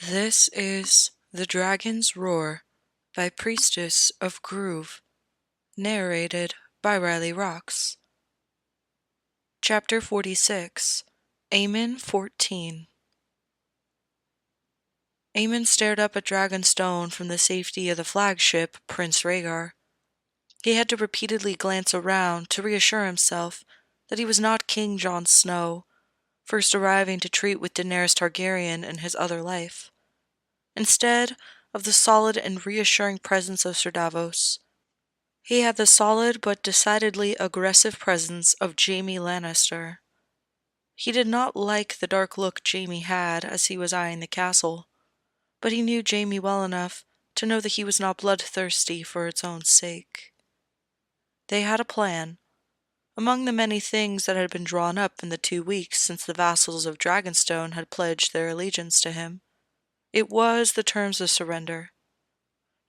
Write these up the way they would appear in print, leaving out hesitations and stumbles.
This is The Dragon's Roar by Priestess of Groove, narrated by RileyRoxx. Chapter 46, Aemon 14. Aemon stared up at Dragonstone from the safety of the flagship Prince Rhaegar. He had to repeatedly glance around to reassure himself that he was not King Jon Snow, first arriving to treat with Daenerys Targaryen in his other life. Instead of the solid and reassuring presence of Sir Davos, he had the solid but decidedly aggressive presence of Jaime Lannister. He did not like the dark look Jaime had as he was eyeing the castle, but he knew Jaime well enough to know that he was not bloodthirsty for its own sake. They had a plan. Among the many things that had been drawn up in the 2 weeks since the vassals of Dragonstone had pledged their allegiance to him, it was the terms of surrender.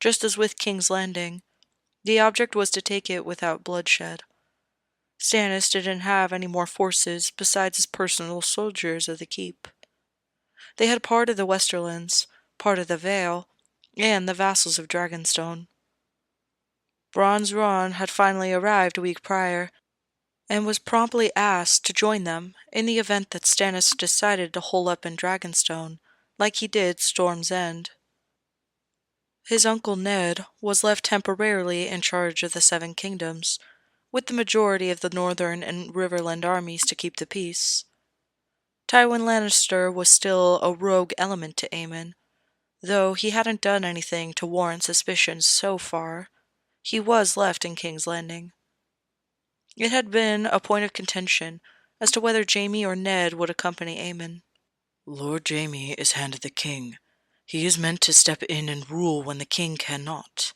Just as with King's Landing, the object was to take it without bloodshed. Stannis didn't have any more forces besides his personal soldiers of the keep. They had part of the Westerlands, part of the Vale, and the vassals of Dragonstone. Bronze Ron had finally arrived a week prior, and was promptly asked to join them in the event that Stannis decided to hole up in Dragonstone, like he did Storm's End. His uncle Ned was left temporarily in charge of the Seven Kingdoms, with the majority of the Northern and Riverland armies to keep the peace. Tywin Lannister was still a rogue element to Aemon, though he hadn't done anything to warrant suspicion so far. He was left in King's Landing. It had been a point of contention as to whether Jaime or Ned would accompany Aemon. Lord Jaime is hand of the king. He is meant to step in and rule when the king cannot.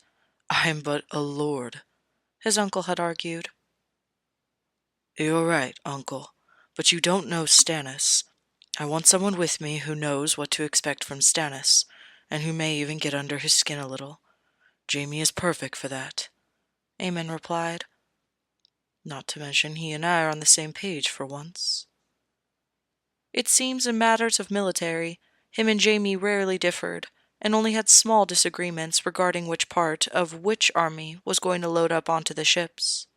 I am but a lord, his uncle had argued. You're right, uncle, but you don't know Stannis. I want someone with me who knows what to expect from Stannis, and who may even get under his skin a little. Jaime is perfect for that, Aemon replied. Not to mention he and I are on the same page for once. It seems in matters of military, him and Jaime rarely differed, and only had small disagreements regarding which part of which army was going to load up onto the ships.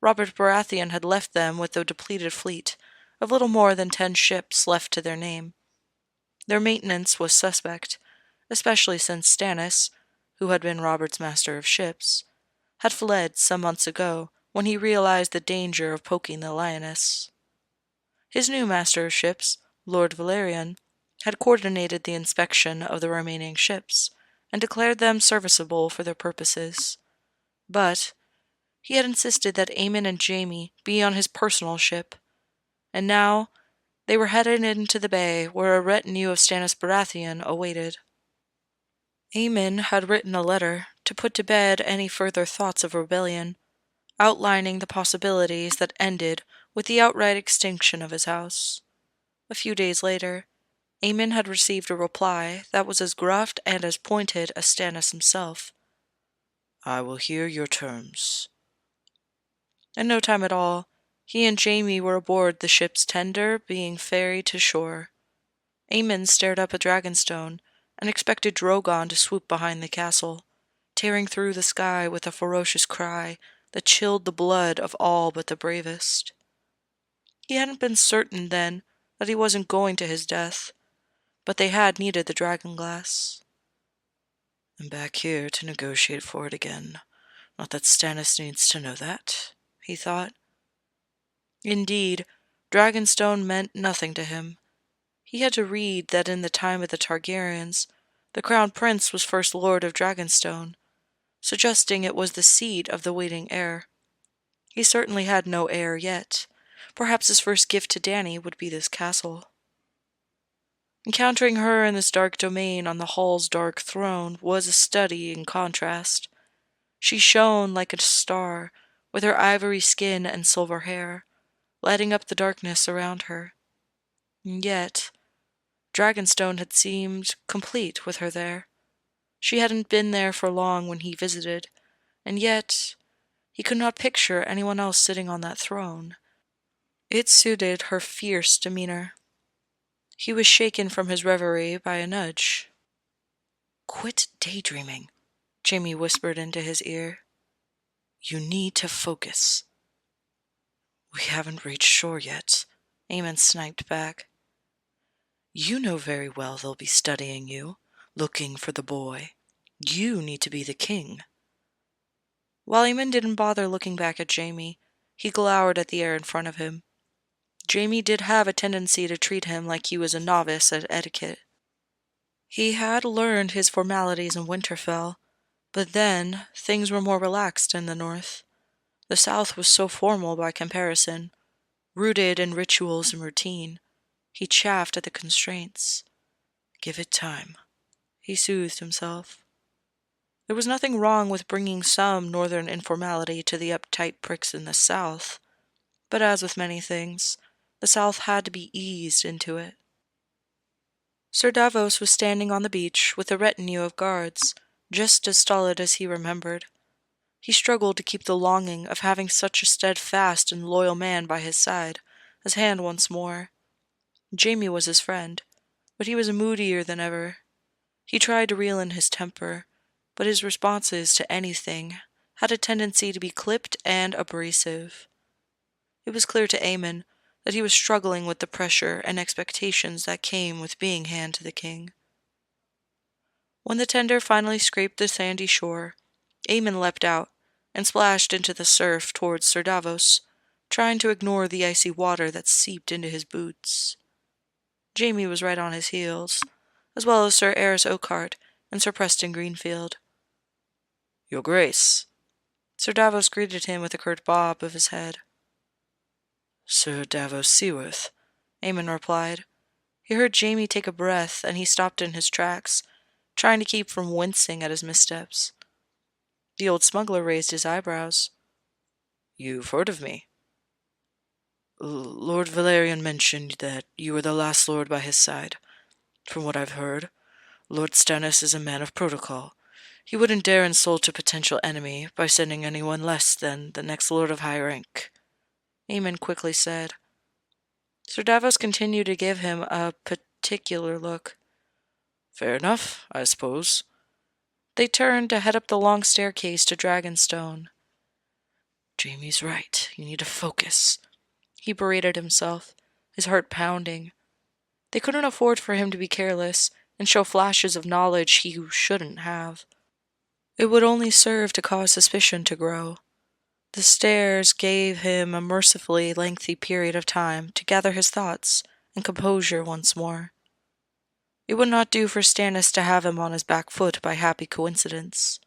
Robert Baratheon had left them with a depleted fleet of little more than 10 ships left to their name. Their maintenance was suspect, especially since Stannis, who had been Robert's master of ships, had fled some months ago when he realized the danger of poking the lioness. His new master of ships, Lord Valerian, had coordinated the inspection of the remaining ships and declared them serviceable for their purposes. But he had insisted that Aemon and Jaime be on his personal ship, and now they were headed into the bay where a retinue of Stannis Baratheon awaited. Aemon had written a letter to put to bed any further thoughts of rebellion, outlining the possibilities that ended with the outright extinction of his house. A few days later, Aemon had received a reply that was as gruff and as pointed as Stannis himself. I will hear your terms. In no time at all, he and Jaime were aboard the ship's tender being ferried to shore. Aemon stared up at Dragonstone and expected Drogon to swoop behind the castle, tearing through the sky with a ferocious cry that chilled the blood of all but the bravest. He hadn't been certain then that he wasn't going to his death, but they had needed the dragonglass. I'm back here to negotiate for it again. Not that Stannis needs to know that, he thought. Indeed, Dragonstone meant nothing to him. He had to read that in the time of the Targaryens, the Crown Prince was First Lord of Dragonstone, suggesting it was the seat of the waiting heir. He certainly had no heir yet. Perhaps his first gift to Dany would be this castle. Encountering her in this dark domain on the hall's dark throne was a study in contrast. She shone like a star, with her ivory skin and silver hair, lighting up the darkness around her. And yet, Dragonstone had seemed complete with her there. She hadn't been there for long when he visited, and yet he could not picture anyone else sitting on that throne. It suited her fierce demeanor. He was shaken from his reverie by a nudge. "Quit daydreaming," Jamie whispered into his ear. "You need to focus." "We haven't reached shore yet," Aemon sniped back. "You know very well they'll be studying you, looking for the boy. You need to be the king." While Aemon didn't bother looking back at Jamie, he glowered at the air in front of him. Jamie did have a tendency to treat him like he was a novice at etiquette. He had learned his formalities in Winterfell, but then things were more relaxed in the north. The south was so formal by comparison, rooted in rituals and routine. He chafed at the constraints. "Give it time," he soothed himself. There was nothing wrong with bringing some northern informality to the uptight pricks in the south, but as with many things, the south had to be eased into it. Sir Davos was standing on the beach with a retinue of guards, just as stolid as he remembered. He struggled to keep the longing of having such a steadfast and loyal man by his side as hand once more. Jamie was his friend, but he was moodier than ever. He tried to reel in his temper, but his responses to anything had a tendency to be clipped and abrasive. It was clear to Aemon that he was struggling with the pressure and expectations that came with being hand to the king. When the tender finally scraped the sandy shore, Aemon leapt out and splashed into the surf towards Sir Davos, trying to ignore the icy water that seeped into his boots. Jamie was right on his heels, as well as Sir Aerys Oakheart and Sir Preston Greenfield. "Your Grace." Sir Davos greeted him with a curt bob of his head. "Sir Davos Seaworth," Aemon replied. He heard Jamie take a breath, and he stopped in his tracks, trying to keep from wincing at his missteps. The old smuggler raised his eyebrows. "You've heard of me?" "Lord Valerian mentioned that you were the last lord by his side. From what I've heard, Lord Stannis is a man of protocol. He wouldn't dare insult a potential enemy by sending anyone less than the next lord of high rank," Aemon quickly said. Sir Davos continued to give him a particular look. "Fair enough, I suppose." They turned to head up the long staircase to Dragonstone. "Jamie's right. You need to focus," he berated himself, his heart pounding. They couldn't afford for him to be careless and show flashes of knowledge he shouldn't have. It would only serve to cause suspicion to grow. The stairs gave him a mercifully lengthy period of time to gather his thoughts and composure once more. It would not do for Stannis to have him on his back foot by happy coincidence.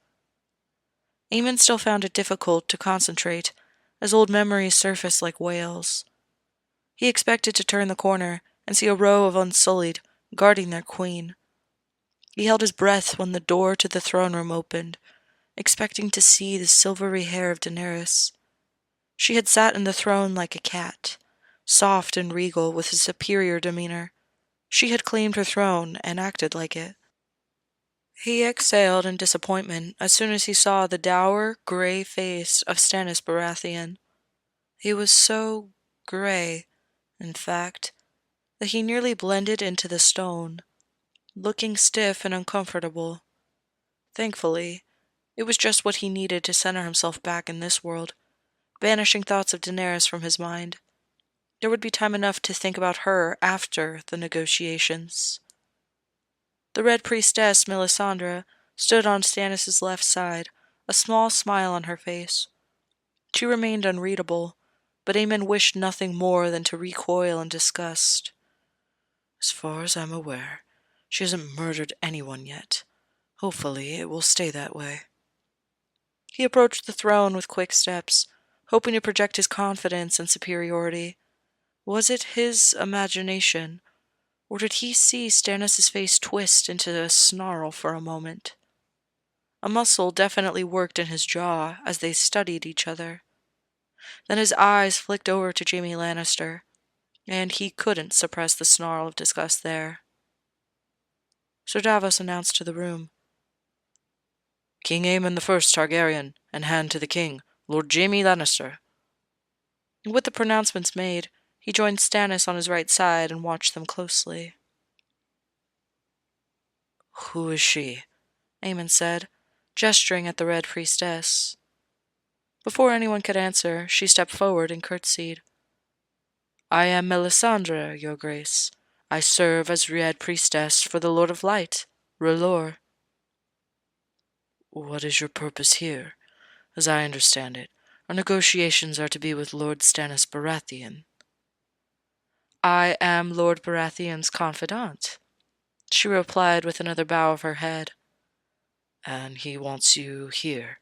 Aemon still found it difficult to concentrate, as old memories surfaced like whales. He expected to turn the corner and see a row of Unsullied guarding their queen. He held his breath when the door to the throne room opened, expecting to see the silvery hair of Daenerys. She had sat in the throne like a cat, soft and regal with a superior demeanor. She had claimed her throne and acted like it. He exhaled in disappointment as soon as he saw the dour, gray face of Stannis Baratheon. He was so gray, in fact, that he nearly blended into the stone, looking stiff and uncomfortable. Thankfully, it was just what he needed to center himself back in this world, banishing thoughts of Daenerys from his mind. There would be time enough to think about her after the negotiations. The Red Priestess, Melisandre, stood on Stannis' left side, a small smile on her face. She remained unreadable, but Aemon wished nothing more than to recoil in disgust. "As far as I'm aware, she hasn't murdered anyone yet. Hopefully it will stay that way." He approached the throne with quick steps, hoping to project his confidence and superiority. Was it his imagination, or did he see Stannis' face twist into a snarl for a moment? A muscle definitely worked in his jaw as they studied each other. Then his eyes flicked over to Jaime Lannister, and he couldn't suppress the snarl of disgust there. Sir Davos announced to the room, "King Aemon the First Targaryen, and hand to the king, Lord Jaime Lannister." With the pronouncements made, he joined Stannis on his right side and watched them closely. Who is she? Aemon said, gesturing at the Red Priestess. Before anyone could answer, she stepped forward and curtsied. I am Melisandre, your grace. I serve as Red Priestess for the Lord of Light, R'hllor. What is your purpose here? As I understand it, our negotiations are to be with Lord Stannis Baratheon. I am Lord Baratheon's confidant, she replied with another bow of her head. And he wants you here?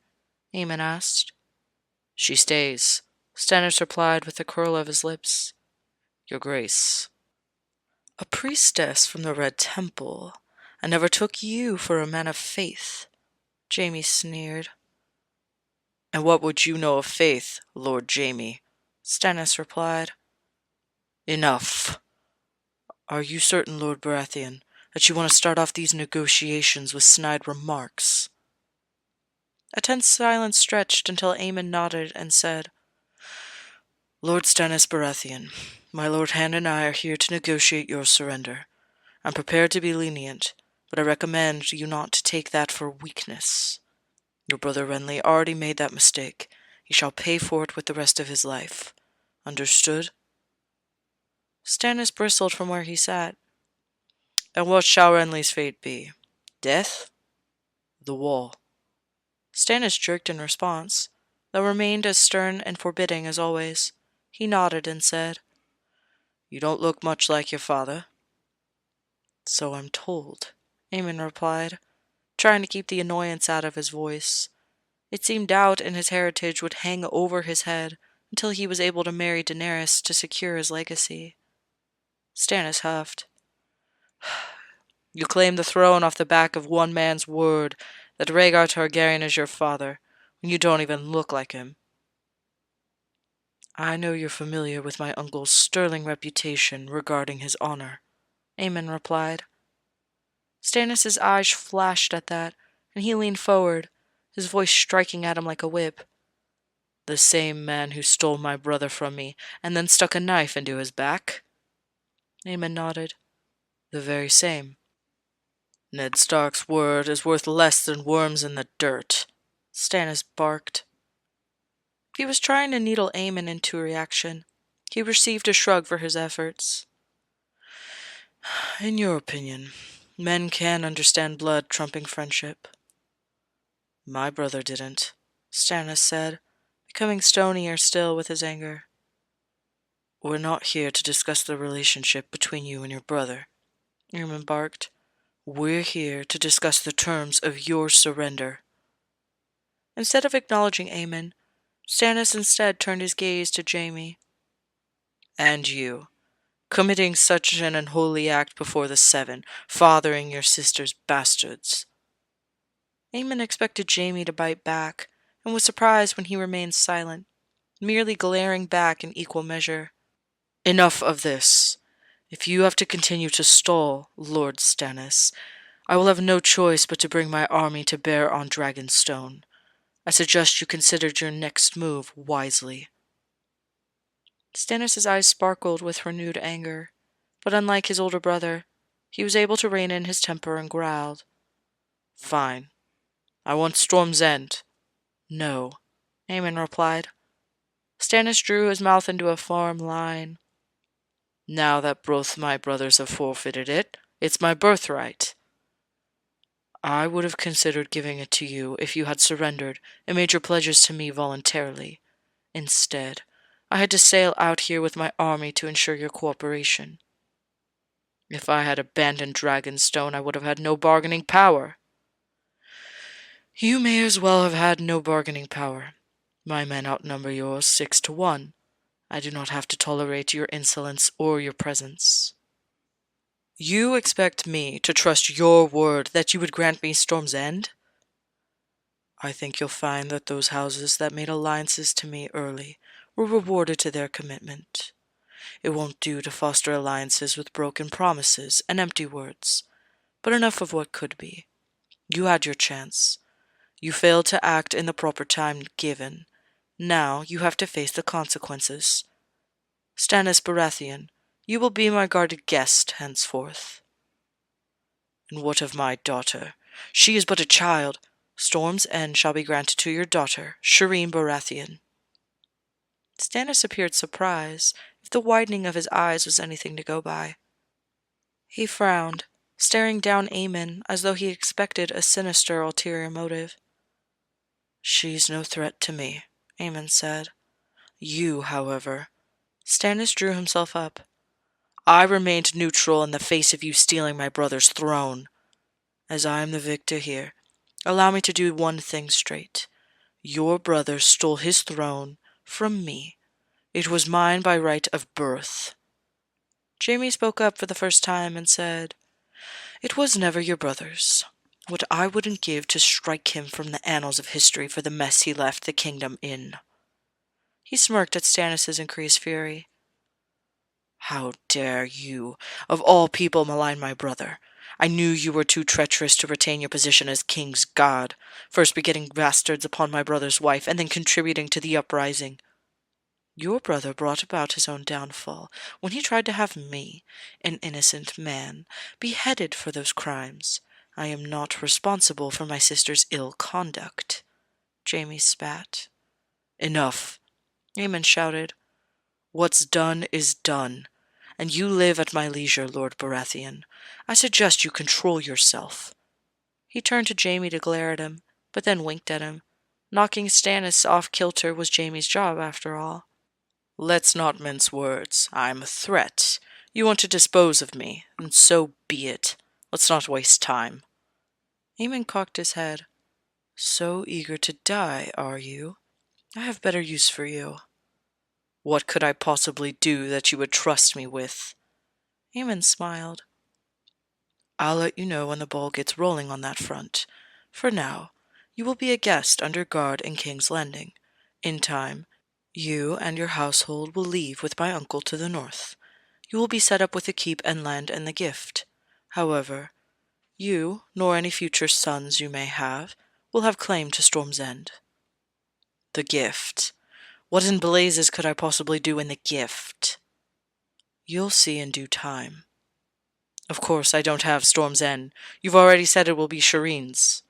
Aemon asked. She stays, Stannis replied with a curl of his lips. Your grace. A priestess from the Red Temple. I never took you for a man of faith, Jaime sneered. And what would you know of faith, Lord Jaime? Stannis replied. Enough. Are you certain, Lord Baratheon, that you want to start off these negotiations with snide remarks? A tense silence stretched until Aemon nodded and said, Lord Stannis Baratheon, my Lord Hand and I are here to negotiate your surrender. I'm prepared to be lenient, but I recommend you not to take that for weakness. Your brother Renly already made that mistake. He shall pay for it with the rest of his life. Understood? Stannis bristled from where he sat. And what shall Renly's fate be? Death? The wall? Stannis jerked in response, though remained as stern and forbidding as always. He nodded and said, You don't look much like your father. So I'm told, Aemon replied, trying to keep the annoyance out of his voice. It seemed doubt in his heritage would hang over his head until he was able to marry Daenerys to secure his legacy. Stannis huffed. You claim the throne off the back of one man's word that Rhaegar Targaryen is your father, when you don't even look like him. I know you're familiar with my uncle's sterling reputation regarding his honor, Aemon replied. Stannis' eyes flashed at that, and he leaned forward, his voice striking at him like a whip. The same man who stole my brother from me and then stuck a knife into his back? Aemon nodded. The very same. Ned Stark's word is worth less than worms in the dirt, Stannis barked. He was trying to needle Aemon into a reaction. He received a shrug for his efforts. In your opinion, men can understand blood trumping friendship. My brother didn't, Stannis said, becoming stonier still with his anger. We're not here to discuss the relationship between you and your brother, Aemon barked. We're here to discuss the terms of your surrender. Instead of acknowledging Aemon, Stannis instead turned his gaze to Jaime. And you, committing such an unholy act before the Seven, fathering your sister's bastards. Aemon expected Jaime to bite back, and was surprised when he remained silent, merely glaring back in equal measure. Enough of this. If you have to continue to stall, Lord Stannis, I will have no choice but to bring my army to bear on Dragonstone. I suggest you consider your next move wisely. Stannis' eyes sparkled with renewed anger, but unlike his older brother, he was able to rein in his temper and growled. Fine. I want Storm's End. No, Aemon replied. Stannis drew his mouth into a firm line. Now that both my brothers have forfeited it, it's my birthright. I would have considered giving it to you if you had surrendered and made your pledges to me voluntarily. Instead, I had to sail out here with my army to ensure your cooperation. If I had abandoned Dragonstone, I would have had no bargaining power. You may as well have had no bargaining power. My men outnumber yours 6-1. I do not have to tolerate your insolence or your presence. You expect me to trust your word that you would grant me Storm's End? I think you'll find that those houses that made alliances to me early were rewarded to their commitment. It won't do to foster alliances with broken promises and empty words, but enough of what could be. You had your chance. You failed to act in the proper time given. Now you have to face the consequences. Stannis Baratheon, you will be my guarded guest henceforth. And what of my daughter? She is but a child. Storm's End shall be granted to your daughter, Shireen Baratheon." Stannis appeared surprised, if the widening of his eyes was anything to go by. He frowned, staring down Aemon as though he expected a sinister ulterior motive. "She's no threat to me," Aemon said. "You, however—" Stannis drew himself up. "I remained neutral in the face of you stealing my brother's throne. As I am the victor here, allow me to do one thing straight. Your brother stole his throne from me. It was mine by right of birth." Jaime spoke up for the first time and said, "It was never your brother's. What I wouldn't give to strike him from the annals of history for the mess he left the kingdom in." He smirked at Stannis' increased fury. "How dare you, of all people, malign my brother? I knew you were too treacherous to retain your position as king's guard, first begetting bastards upon my brother's wife, and then contributing to the uprising. Your brother brought about his own downfall when he tried to have me, an innocent man, beheaded for those crimes. I am not responsible for my sister's ill conduct." Jaime spat. "Enough," Aemon shouted. "What's done is done, and you live at my leisure, Lord Baratheon. I suggest you control yourself." He turned to Jaime to glare at him, but then winked at him. Knocking Stannis off kilter was Jaime's job, after all. "Let's not mince words. I'm a threat. You want to dispose of me, and so be it. Let's not waste time." Aemon cocked his head. "So eager to die, are you? I have better use for you." "What could I possibly do that you would trust me with?" Aemon smiled. "I'll let you know when the ball gets rolling on that front. For now, you will be a guest under guard in King's Landing. In time, you and your household will leave with my uncle to the north. You will be set up with the keep and land and the gift. However, you, nor any future sons you may have, will have claim to Storm's End." "The gift? What in blazes could I possibly do in the gift?" "You'll see in due time." "Of course I don't have Storm's End. You've already said it will be Shireen's."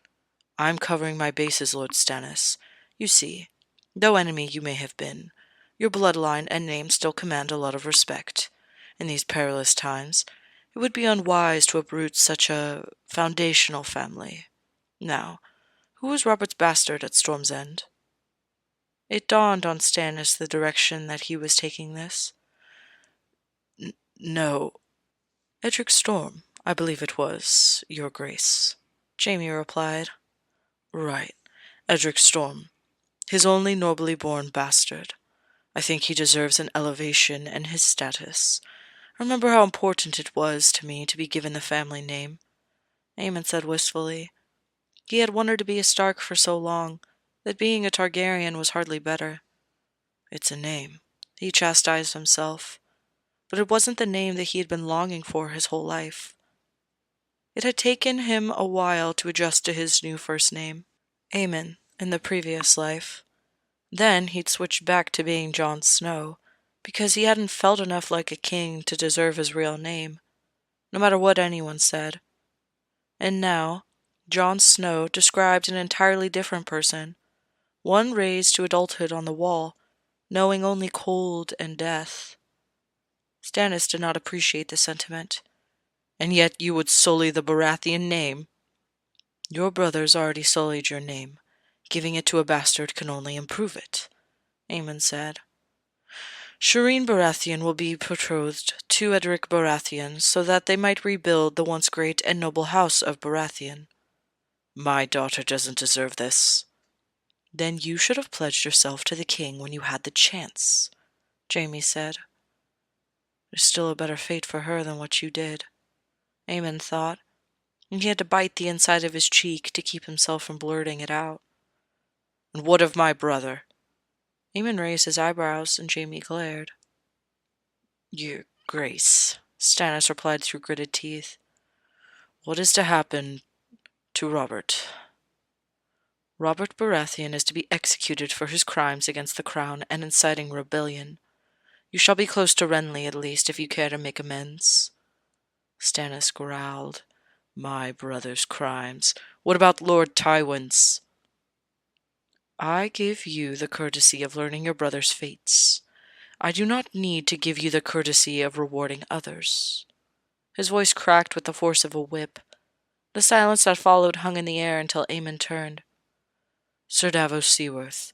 "I'm covering my bases, Lord Stannis. You see, though enemy you may have been, your bloodline and name still command a lot of respect. In these perilous times, it would be unwise to uproot such a foundational family. Now, who was Robert's bastard at Storm's End?" It dawned on Stannis the direction that he was taking this. No. "Edric Storm, I believe it was, Your Grace," Jaime replied. "Right, Edric Storm. His only nobly born bastard. I think he deserves an elevation in his status. Remember how important it was to me to be given the family name?" Aemon said wistfully. He had wanted to be a Stark for so long that being a Targaryen was hardly better. "It's a name," he chastised himself, but it wasn't the name that he had been longing for his whole life. It had taken him a while to adjust to his new first name, Aemon, in the previous life. Then he'd switched back to being Jon Snow, because he hadn't felt enough like a king to deserve his real name, no matter what anyone said. And now, Jon Snow described an entirely different person, one raised to adulthood on the Wall, knowing only cold and death. Stannis did not appreciate the sentiment. "And yet you would sully the Baratheon name?" "Your brother's already sullied your name. Giving it to a bastard can only improve it," Aemon said. "Shireen Baratheon will be betrothed to Edric Baratheon so that they might rebuild the once great and noble house of Baratheon." "My daughter doesn't deserve this." "Then you should have pledged yourself to the king when you had the chance," Jaime said. "There's still a better fate for her than what you did," Aemon thought, and he had to bite the inside of his cheek to keep himself from blurting it out. "And what of my brother?" Aemon raised his eyebrows, and Jaime glared. "Your Grace," Stannis replied through gritted teeth. "What is to happen to Robert?" "Robert Baratheon is to be executed for his crimes against the crown and inciting rebellion. You shall be close to Renly, at least, if you care to make amends." Stannis growled. My brother's crimes. What about Lord Tywin's? I give you the courtesy of learning your brother's fates. I do not need to give you the courtesy of rewarding others. His voice cracked with the force of a whip. The silence that followed hung in the air until Aemon turned. Sir Davos Seaworth,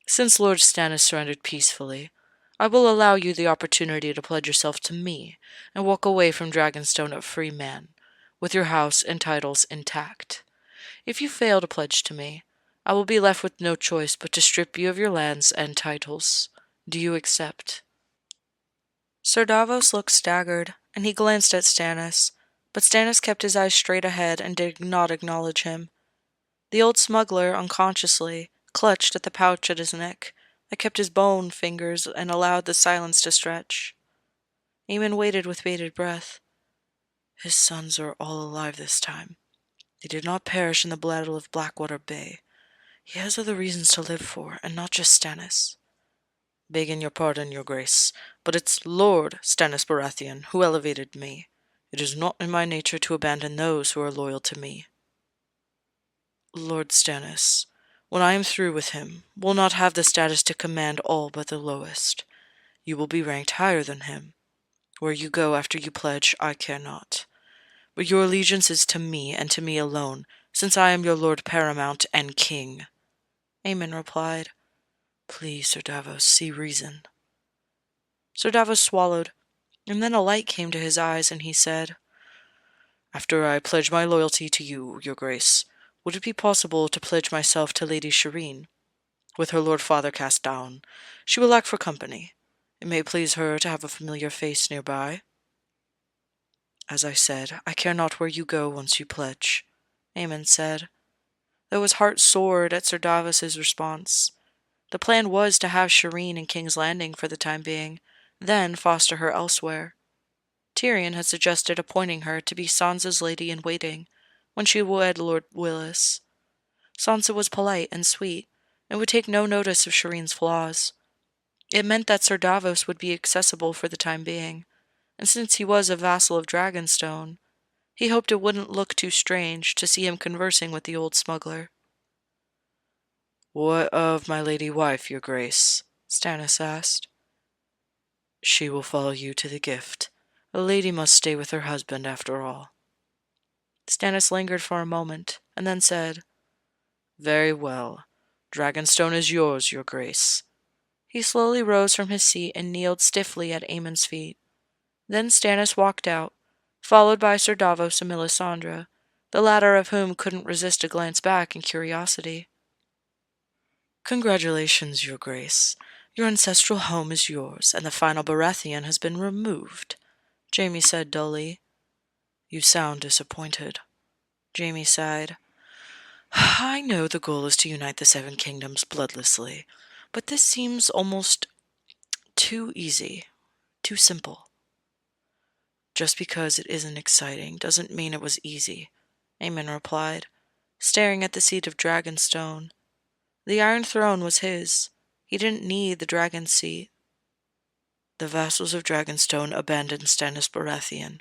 since Lord Stannis surrendered peacefully, I will allow you the opportunity to pledge yourself to me and walk away from Dragonstone a free man, with your house and titles intact. If you fail to pledge to me, I will be left with no choice but to strip you of your lands and titles. Do you accept? Sir Davos looked staggered, and he glanced at Stannis, but Stannis kept his eyes straight ahead and did not acknowledge him. The old smuggler, unconsciously, clutched at the pouch at his neck that kept his bone fingers and allowed the silence to stretch. Aemon waited with bated breath. His sons are all alive this time. They did not perish in the battle of Blackwater Bay. He has other reasons to live for, and not just Stannis. Begging your pardon, your grace, but it's Lord Stannis Baratheon who elevated me. It is not in my nature to abandon those who are loyal to me. Lord Stannis, when I am through with him, will not have the status to command all but the lowest. You will be ranked higher than him. Where you go after you pledge, I care not. But your allegiance is to me and to me alone, since I am your Lord Paramount and King. Aemon replied. Please, Sir Davos, see reason. Sir Davos swallowed, and then a light came to his eyes, and he said, After I pledge my loyalty to you, your grace, would it be possible to pledge myself to Lady Shireen? With her lord father cast down, she will lack for company. It may please her to have a familiar face nearby. As I said, I care not where you go once you pledge, Aemon said, though his heart soared at Sir Davos's response. The plan was to have Shireen in King's Landing for the time being, then foster her elsewhere. Tyrion had suggested appointing her to be Sansa's lady-in-waiting when she wed Lord Willis. Sansa was polite and sweet, and would take no notice of Shireen's flaws. It meant that Sir Davos would be accessible for the time being, and since he was a vassal of Dragonstone, he hoped it wouldn't look too strange to see him conversing with the old smuggler. What of my lady wife, your grace? Stannis asked. She will follow you to the gift. A lady must stay with her husband after all. Stannis lingered for a moment, and then said, Very well. Dragonstone is yours, your grace. He slowly rose from his seat and kneeled stiffly at Aemon's feet. Then Stannis walked out, followed by Sir Davos and Melisandre, the latter of whom couldn't resist a glance back in curiosity. Congratulations, your grace. Your ancestral home is yours, and the final Baratheon has been removed, Jaime said dully. You sound disappointed. Jaime sighed. I know the goal is to unite the Seven Kingdoms bloodlessly, but this seems almost too easy, too simple. Just because it isn't exciting doesn't mean it was easy, Aemon replied, staring at the seat of Dragonstone. The Iron Throne was his. He didn't need the dragon seat. The vassals of Dragonstone abandoned Stannis Baratheon.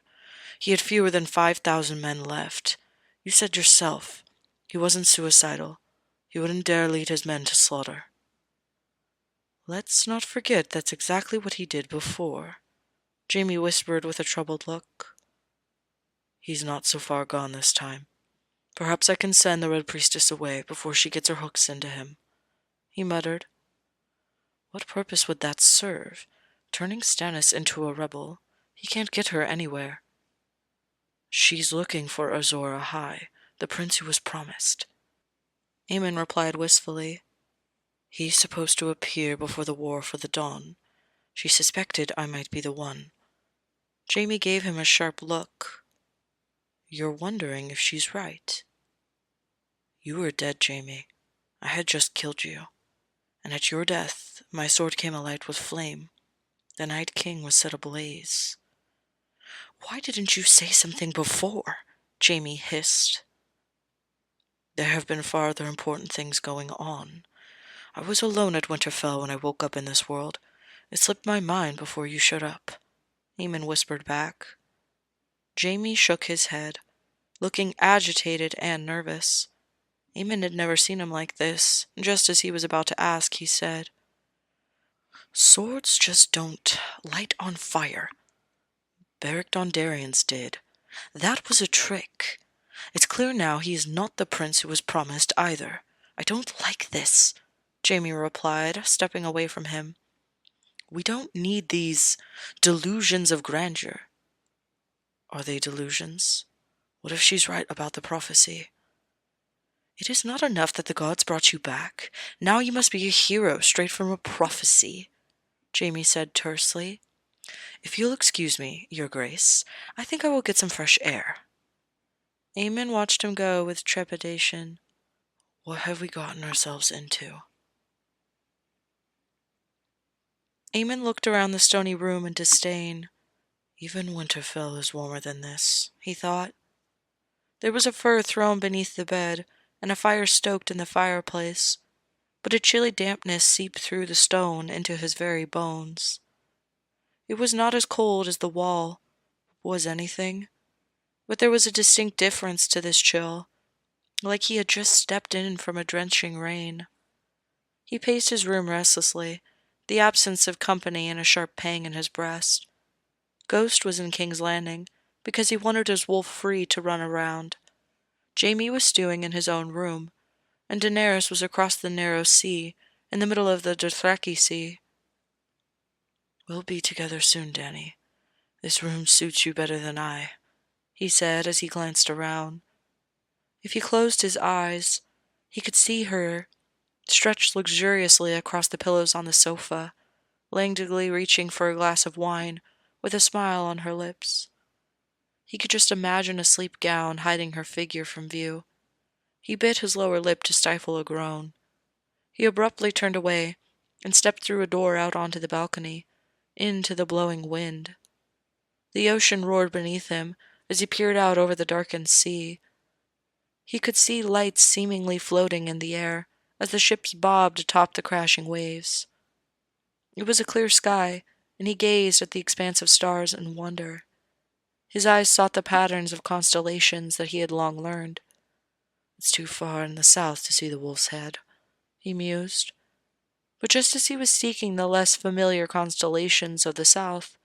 He had fewer than 5,000 men left. You said yourself, he wasn't suicidal. He wouldn't dare lead his men to slaughter. Let's not forget that's exactly what he did before, Jaime whispered with a troubled look. He's not so far gone this time. Perhaps I can send the Red Priestess away before she gets her hooks into him, he muttered. What purpose would that serve? Turning Stannis into a rebel. He can't get her anywhere. She's looking for Azor Ahai, the prince who was promised, Aemon replied wistfully. He's supposed to appear before the War for the Dawn. She suspected I might be the one. Jaime gave him a sharp look. You're wondering if she's right. You were dead, Jaime. I had just killed you. And at your death, my sword came alight with flame. The Night King was set ablaze. Why didn't you say something before? Jaime hissed. There have been farther important things going on. I was alone at Winterfell when I woke up in this world. It slipped my mind before you showed up, Aemon whispered back. Jaime shook his head. looking agitated and nervous. Aemon had never seen him like this. Just as he was about to ask, he said, "Swords just don't light on fire. Beric Dondarrion's did. That was a trick. It's clear now he is not the prince who was promised either. I don't like this," Jaime replied, stepping away from him. "We don't need these delusions of grandeur." "Are they delusions? What if she's right about the prophecy?" "It is not enough that the gods brought you back. Now you must be a hero straight from a prophecy," Jaime said tersely. "If you'll excuse me, Your Grace, I think I will get some fresh air." Aemon watched him go with trepidation. What have we gotten ourselves into? Aemon looked around the stony room in disdain. Even Winterfell is warmer than this, he thought. There was a fur thrown beneath the bed, and a fire stoked in the fireplace, but a chilly dampness seeped through the stone into his very bones. It was not as cold as the wall, was anything, but there was a distinct difference to this chill, like he had just stepped in from a drenching rain. He paced his room restlessly, the absence of company and a sharp pang in his breast. Ghost was in King's Landing, because he wanted his wolf free to run around. Jaime was stewing in his own room, and Daenerys was across the narrow sea, in the middle of the Dothraki Sea. "We'll be together soon, Dany. This room suits you better than I," he said as he glanced around. If he closed his eyes, he could see her stretched luxuriously across the pillows on the sofa, languidly reaching for a glass of wine, with a smile on her lips. He could just imagine a sleep gown hiding her figure from view. He bit his lower lip to stifle a groan. He abruptly turned away and stepped through a door out onto the balcony, into the blowing wind. The ocean roared beneath him as he peered out over the darkened sea. He could see lights seemingly floating in the air as the ships bobbed atop the crashing waves. It was a clear sky, and he gazed at the expanse of stars in wonder. His eyes sought the patterns of constellations that he had long learned. "It's too far in the south to see the Wolf's Head," he mused. But just as he was seeking the less familiar constellations of the south,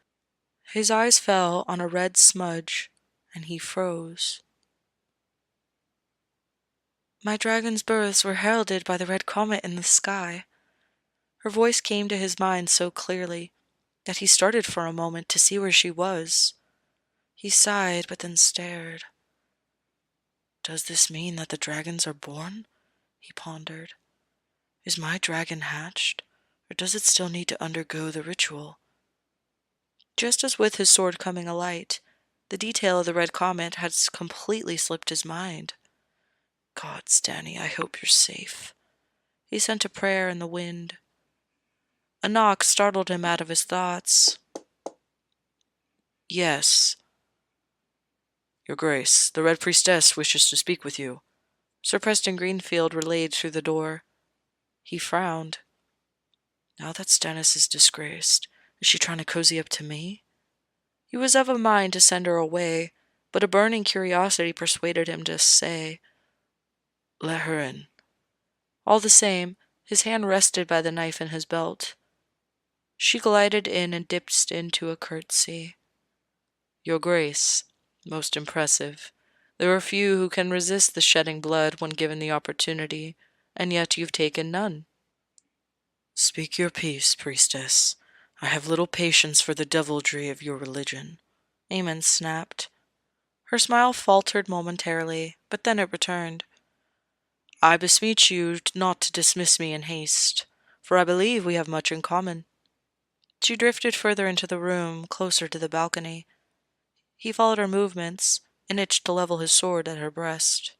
his eyes fell on a red smudge, and he froze. "My dragon's births were heralded by the red comet in the sky." Her voice came to his mind so clearly that he started for a moment to see where she was. He sighed, but then stared. "Does this mean that the dragons are born?" he pondered. "Is my dragon hatched, or does it still need to undergo the ritual?" Just as with his sword coming alight, the detail of the red comet had completely slipped his mind. "Gods, Dany, I hope you're safe." He sent a prayer in the wind. A knock startled him out of his thoughts. "Yes." "Your Grace, the Red Priestess wishes to speak with you," Sir Preston Greenfield relayed through the door. He frowned. "Now that Stannis is disgraced, is she trying to cozy up to me?" He was of a mind to send her away, but a burning curiosity persuaded him to say, "Let her in." All the same, his hand rested by the knife in his belt. She glided in and dipped into a curtsy. "Your Grace, most impressive. There are few who can resist the shedding blood when given the opportunity, and yet you've taken none." "Speak your peace, priestess. I have little patience for the deviltry of your religion," Aemon snapped. Her smile faltered momentarily, but then it returned. "I beseech you not to dismiss me in haste, for I believe we have much in common." She drifted further into the room, closer to the balcony. He followed her movements and itched to level his sword at her breast.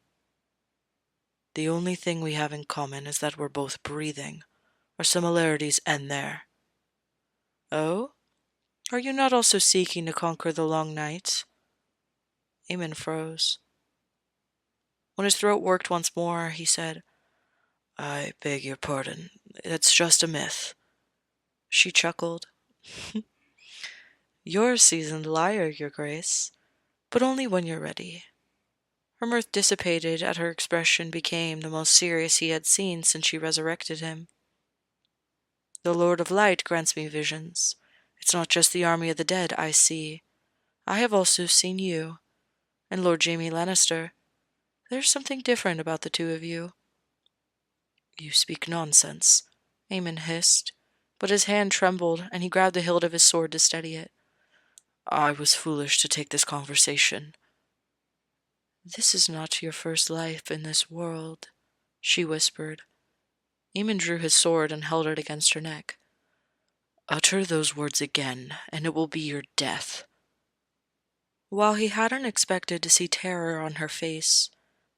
"The only thing we have in common is that we're both breathing. Our similarities end there." "Oh? Are you not also seeking to conquer the long night?" Aemon froze. When his throat worked once more, he said, "I beg your pardon. It's just a myth." She chuckled. "You're a seasoned liar, Your Grace, but only when you're ready." Her mirth dissipated as her expression became the most serious he had seen since she resurrected him. "The Lord of Light grants me visions. It's not just the army of the dead I see. I have also seen you. And Lord Jaime Lannister. There's something different about the two of you." "You speak nonsense," Aemon hissed, but his hand trembled and he grabbed the hilt of his sword to steady it. "I was foolish to take this conversation." "This is not your first life in this world," she whispered. Aemon drew his sword and held it against her neck. "Utter those words again, and it will be your death." While he hadn't expected to see terror on her face,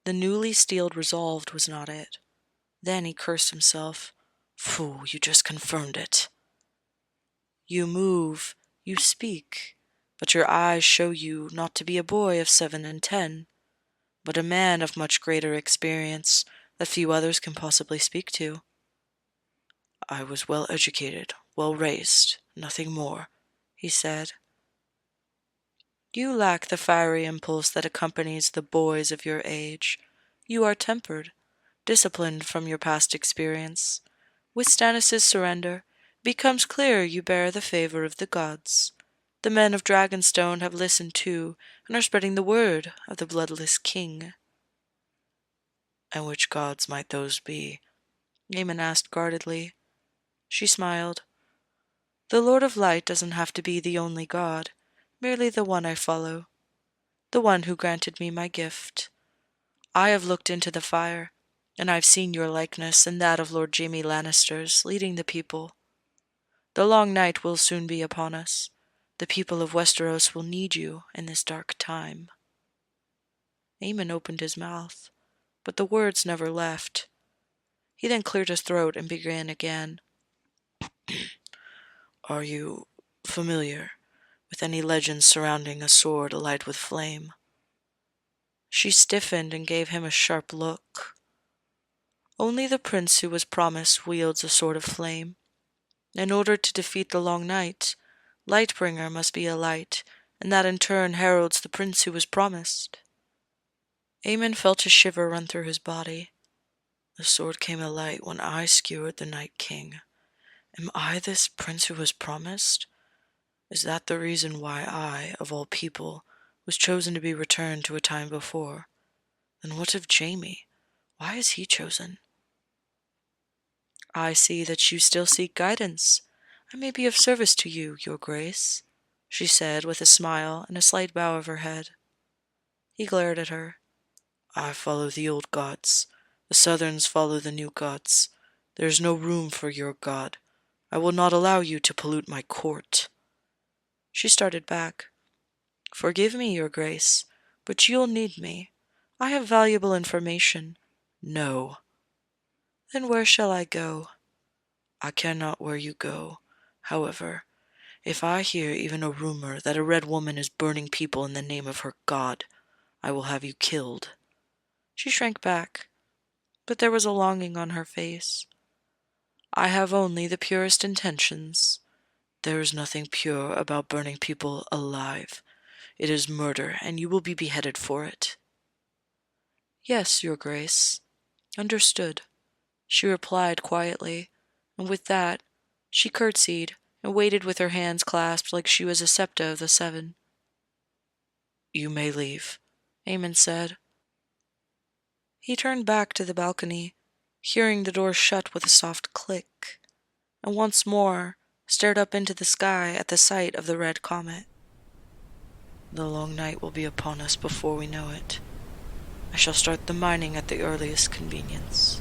the newly steeled resolve was not it. Then he cursed himself. "Fool, you just confirmed it." "You move, you speak, but your eyes show you not to be a boy of 7 and 10, but a man of much greater experience that few others can possibly speak to." "I was well educated, well raised, nothing more," he said. "You lack the fiery impulse that accompanies the boys of your age. You are tempered, disciplined from your past experience. With Stannis' surrender, it becomes clear you bear the favor of the gods. The men of Dragonstone have listened to and are spreading the word of the bloodless king." "And which gods might those be?" Aemon asked guardedly. She smiled. "The Lord of Light doesn't have to be the only god, merely the one I follow, the one who granted me my gift. I have looked into the fire, and I've seen your likeness and that of Lord Jaime Lannister's leading the people. The long night will soon be upon us. The people of Westeros will need you in this dark time." Aemon opened his mouth, but the words never left. He then cleared his throat and began again. "Are you familiar with any legends surrounding a sword alight with flame?" She stiffened and gave him a sharp look. "Only the prince who was promised wields a sword of flame. In order to defeat the long night, Lightbringer must be a light, and that in turn heralds the prince who was promised." Aemon felt a shiver run through his body. "The sword came alight when I skewered the Night King. Am I this prince who was promised? Is that the reason why I, of all people, was chosen to be returned to a time before? Then what of Jaime? Why is he chosen?" "I see that you still seek guidance. I may be of service to you, your grace," she said with a smile and a slight bow of her head. He glared at her. "I follow the old gods. The Southerns follow the new gods. There is no room for your god. I will not allow you to pollute my court." She started back. "Forgive me, your grace, but you'll need me. I have valuable information." "No." "Then where shall I go?" "I care not where you go. However, if I hear even a rumor that a red woman is burning people in the name of her god, I will have you killed." She shrank back, but there was a longing on her face. "I have only the purest intentions." "There is nothing pure about burning people alive. It is murder, and you will be beheaded for it." "Yes, your grace. Understood," she replied quietly, and with that, she curtsied and waited with her hands clasped like she was a septa of the 7. "You may leave," Aemon said. He turned back to the balcony, hearing the door shut with a soft click, and once more stared up into the sky at the sight of the red comet. "The long night will be upon us before we know it. I shall start the mining at the earliest convenience."